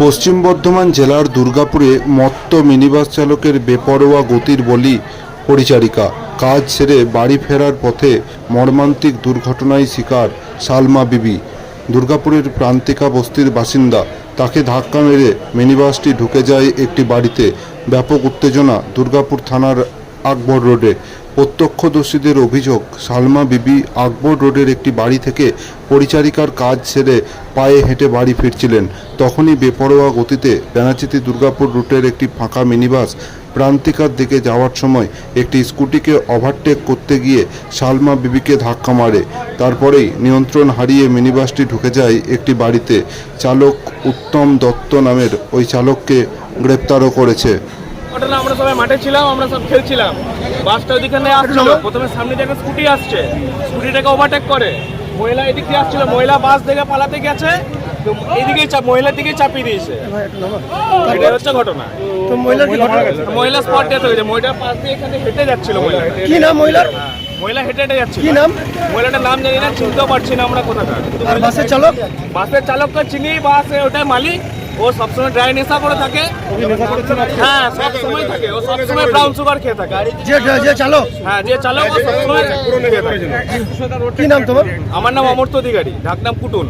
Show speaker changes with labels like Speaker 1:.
Speaker 1: পশ্চিম বর্ধমান জেলার দুর্গাপুরে মত্ত মিনিবাস চালকের বেপরোয়া গতির বলি পরিচারিকা। কাজ সেরে বাড়ি ফেরার পথে মর্মান্তিক দুর্ঘটনায় শিকার সালমা বিবি। দুর্গাপুরের প্রান্তিকা বস্তির বাসিন্দা। তাকে ধাক্কা মেরে মিনিবাসটি ঢুকে যায় একটি বাড়িতে। ব্যাপক উত্তেজনা দুর্গাপুর থানার আকবর রোডে। প্রত্যক্ষদর্শীদের অভিযোগ, সালমা বিবি আকবর রোডের একটি বাড়ি থেকে পরিচারিকার কাজ সেরে পায়ে হেঁটে বাড়ি ফিরছিলেন। তখনই বেপরোয়া গতিতে বেনাচিতি দুর্গাপুর রুটের একটি ফাঁকা মিনিবাস প্রান্তিকার দিকে যাওয়ার সময় একটি স্কুটিকে ওভারটেক করতে গিয়ে সালমা বিবিকে ধাক্কা মারে। তারপরেই নিয়ন্ত্রণ হারিয়ে মিনিবাসটি ঢুকে যায় একটি বাড়িতে। চালক উত্তম দত্ত নামের ওই চালককে গ্রেপ্তারও করেছে।
Speaker 2: ঘটনা, আমরা সবাই মাঠে ছিলাম, আমরা সব খেলছিলাম। বাসটা ওইদিকে আসছিল, প্রথমে সামনে থেকে স্কুটি আসছে, স্কুটিটাকে ওভারটেক করে মহিলা এদিক দিয়ে আসছিল। মহিলা বাস থেকে পালাতে গেছে, এইদিকে মহিলার দিকে চাপিয়ে দিয়েছে। এটাই হচ্ছে ঘটনা।
Speaker 3: তো
Speaker 2: মহিলা স্পট ডেথ হয়েছে। মহিলার পাশ দিয়ে এখানে হেঁটে যাচ্ছিল।
Speaker 3: কি নাম মহিলার?
Speaker 2: মহিলা হেঁটে হেঁটে যাচ্ছিল।
Speaker 3: কি নাম?
Speaker 2: মহিলাটার নাম জানি না, চিনতেও পারছি না আমরা কোথাকার।
Speaker 3: আর বাসের চালক?
Speaker 2: বাসের চালককে চিনি, বাসে ওটাই মালিক। ও সবসময় ড্রাই নেশা করে থাকে। হ্যাঁ, সবসময় থাকে। ও সবসময় ব্রাউন সুগার খেয়ে থাকে।
Speaker 3: যে চালক?
Speaker 2: হ্যাঁ, যে চালক ও সবসময় খেয়ে থাকে।
Speaker 3: কি নাম তোমার?
Speaker 2: আমার নাম অমর্ত্য অধিকারী, ঢাকনাম কুটুন।